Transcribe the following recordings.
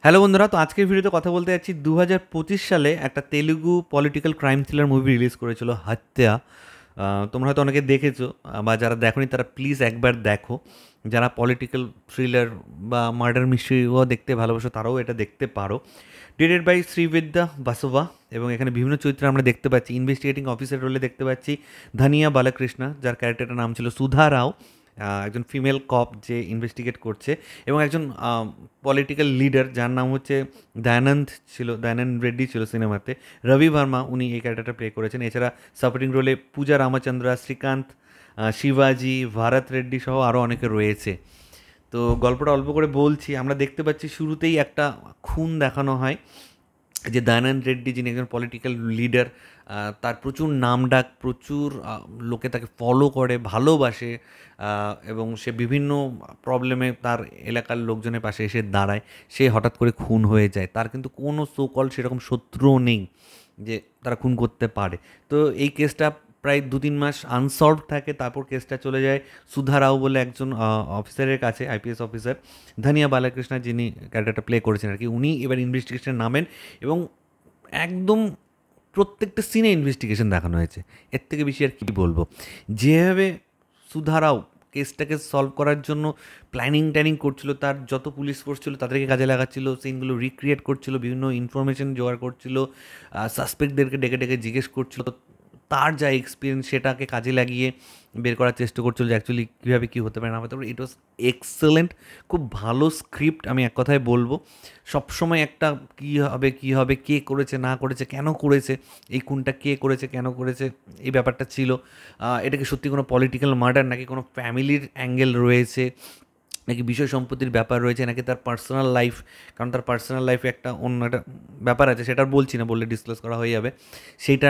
Hello বন্ধুরা, তো আজকের ভিডিওতে কথা বলতে যাচ্ছি 2025 সালে একটা Telugu political crime thriller movie release করেছিল হত্যা। তোমরা হয়তো অনেকে দেখেছো, বা যারা দেখোনি তারা প্লিজ একবার দেখো। যারা পলিটিক্যাল থ্রিলার বা মার্ডার মিস্ট্রিও দেখতে ভালোবাসো তারাও এটা দেখতে পারো। ডিরেক্টেড বাই শ্রীবিদ্যা বাসুভা, এবং এখানে বিভিন্ন চরিত্রে আমরা দেখতে পাচ্ছি। ইনভেস্টিগেটিং অফিসার রোলে দেখতে পাচ্ছি ধানিয়া বালাকৃষ্ণ, যার ক্যারেক্টারটার নাম ছিল সুধা রাও, একজন ফিমেল কপ যে ইনভেস্টিগেট করছে, এবং একজন পলিটিক্যাল লিডার যার নাম হচ্ছে দয়ানন্দ রেড্ডি ছিল সিনেমাতে। রবি ভার্মা উনি এই ক্যারেক্টারটা প্লে করেছেন। এছাড়া সাপোর্টিং রোলে পূজা রামচন্দ্রা, শ্রীকান্ত, শিবাজি, ভারত রেড্ডি সহ আরও অনেকে রয়েছে। তো গল্পটা অল্প করে বলছি। আমরা দেখতে পাচ্ছি শুরুতেই একটা খুন দেখানো হয়, যে দয়ানন্দ রেড্ডি যিনি একজন পলিটিক্যাল লিডার, তার প্রচুর নামডাক, প্রচুর লোকে তাকে ফলো করে, ভালোবাসে, এবং সে বিভিন্ন প্রবলেমে তার এলাকার লোকজনের পাশে এসে দাঁড়ায়। সে হঠাৎ করে খুন হয়ে যায়। তার কিন্তু কোনো সোকল সেরকম শত্রুও নেই যে তারা খুন করতে পারে। তো এই কেসটা প্রায় 2-3 মাস আনসলভড থাকে। তারপর কেসটা চলে যায় সুধা রাও বলে একজন অফিসারের কাছে, আইপিএস অফিসার ধানিয়া বালাকৃষ্ণ যিনি ক্যারেক্টারটা প্লে করেছেন আর কি। উনি এবার ইনভেস্টিগেশনে নামেন, এবং একদম প্রত্যেকটা সিনে ইনভেস্টিগেশন দেখানো হয়েছে। এর থেকে বেশি আর কী বলবো। যেভাবে সুধা রাও কেসটাকে সলভ করার জন্য প্ল্যানিং করছিল, তার যত পুলিশ ফোর্স ছিল তাদেরকে কাজে লাগাচ্ছিল, সিনগুলো রিক্রিয়েট করছিল, বিভিন্ন ইনফরমেশন জোগাড় করছিল, সাসপেক্টদেরকে ডেকে ডেকে জিজ্ঞেস করছিল, তার যা এক্সপিরিয়েন্স সেটাকে কাজে লাগিয়ে বের করার চেষ্টা করছিল যে অ্যাকচুয়ালি কীভাবে কী হতে পারে না হতে পারে। ইট ওয়াজ এক্সেলেন্ট, খুব ভালো স্ক্রিপ্ট। আমি এক কথায় বলবো, সবসময় একটা কী হবে, কে করেছে না করেছে, কেন করেছে, এই খুনটা কে করেছে, কেন করেছে, এই ব্যাপারটা ছিল। এটা কি সত্যি কোনো পলিটিক্যাল মার্ডার, নাকি কোনো ফ্যামিলির অ্যাঙ্গেল রয়েছে, নাকি বিষয় সম্পত্তির ব্যাপার রয়েছে, নাকি তার পার্সোনাল লাইফ। কারণ তার পার্সোনাল লাইফে একটা অন্য একটা ব্যাপার আছে, সেটা আর বলছি না, বললে ডিসক্লোজ করা হয়ে যাবে, সেইটা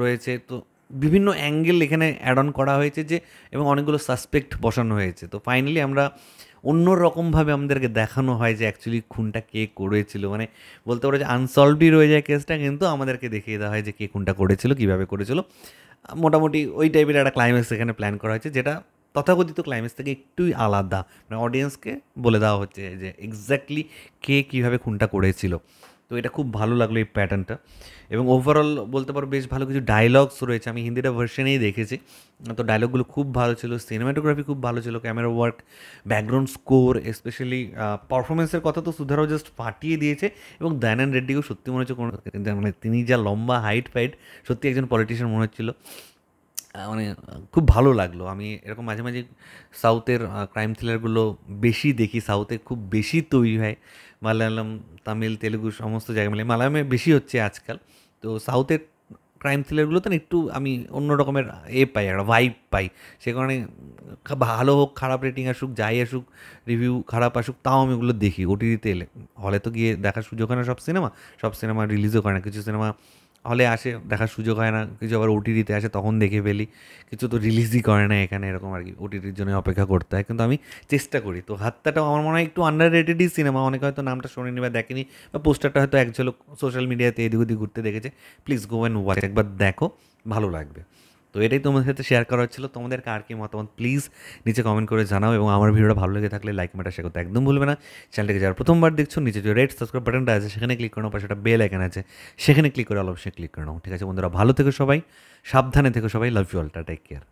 রয়েছে। তো বিভিন্ন অ্যাঙ্গেল এখানে অ্যাড অন করা হয়েছে, যে এবং অনেকগুলো সাসপেক্ট বসানো হয়েছে। তো ফাইনালি আমরা অন্য রকমভাবে আমাদেরকে দেখানো হয় যে অ্যাকচুয়ালি খুনটা কে করেছিল। মানে বলতে পারো যে আনসলভডই রয়ে যায় কেসটা, কিন্তু আমাদেরকে দেখিয়ে দেওয়া হয় যে কে খুনটা করেছিল, কীভাবে করেছিল। মোটামুটি ওই টাইপের একটা ক্লাইম্যাক্স এখানে প্ল্যান করা হয়েছে, যেটা তথাকথিত ক্লাইম্যাক্স থেকে একটুই আলাদা। মানে অডিয়েন্সকে বলে দেওয়া হচ্ছে যে এক্স্যাক্টলি কে কীভাবে খুনটা করেছিল। তো এটা খুব ভালো লাগলো এই প্যাটার্নটা। এবং ওভারঅল বলতে পারো বেশ ভালো কিছু ডায়লগস রয়েছে। আমি হিন্দিটা ভার্সনেই দেখেছি, তো ডায়লগগুলো খুব ভালো ছিল, সিনেমাটোগ্রাফি খুব ভালো ছিল, camera work, background score, specially পারফরমেন্সের কথা তো সুধারাও জাস্ট ফাটিয়ে দিয়েছে। এবং দয়ানন্দ রেড্ডিকেও সত্যি মনে হচ্ছে কোনো, মানে তিনি যা লম্বা হাইট ফাইট, সত্যি একজন পলিটিশিয়ান মনে হচ্ছিল। মানে খুব ভালো লাগলো। আমি এরকম মাঝে মাঝে সাউথের ক্রাইম থ্রিলারগুলো বেশি দেখি। সাউথে খুব বেশি তৈরি হয়, মালায়ালাম, তামিল, তেলেগু সমস্ত জায়গায় মিলে, মালায়ামে বেশি হচ্ছে আজকাল। তো সাউথের ক্রাইম থ্রিলারগুলোতে না একটু আমি অন্য রকমের পাই, একটা ভাইব পাই। সে কারণে ভালো হোক, খারাপ রেটিং আসুক, যাই আসুক, রিভিউ খারাপ আসুক, তাও আমি ওগুলো দেখি ওটিটিতে এলে। হলে তো গিয়ে দেখার সুযোগ হয় না সব সিনেমা রিলিজও করে না। কিছু সিনেমা হলে আসে, দেখার সুযোগ হয় না, কিছু আবার ওটিটিতে আসে, তখন দেখে ফেলি। কিছু তো রিলিজই করে না এখানে, এরকম আর কি, ওটিটির জন্য অপেক্ষা করতে হয়। কিন্তু আমি চেষ্টা করি। তো হাত্তাটাও আমার মনে হয় একটু আন্ডার রেটেডই সিনেমা। অনেকে হয়তো নামটা শোনেনি বা দেখেনি, বা পোস্টারটা হয়তো এক ঝলক সোশ্যাল মিডিয়াতে এদিক ওদিক ঘুরতে দেখেছে। প্লিজ গো অ্যান্ড ওয়াচ, একবার দেখো, ভালো লাগবে। তো এটাই তোমাদের সাথে শেয়ার করা হচ্ছিল। তোমাদের কার কি মতামত প্লিজ নিচে কমেন্ট করে জানাও, এবং আমার ভিডিওটা ভালো লেগে থাকলে লাইক বাটন শেয়ার করতে একদম ভুলবে না। চ্যানেলটাকে যারা প্রথমবার দেখছো, নিচে যে রেড সাবস্ক্রাইব বাটনটা আছে সেখানে ক্লিক করো, পাশে একটা বেল আইকন আছে সেখানে ক্লিক করে অবশ্যই ক্লিক করে নাও। ঠিক আছে বন্ধুরা, ভালো থেকো সবাই, সাবধানে থেকো সবাই, love you all, take care.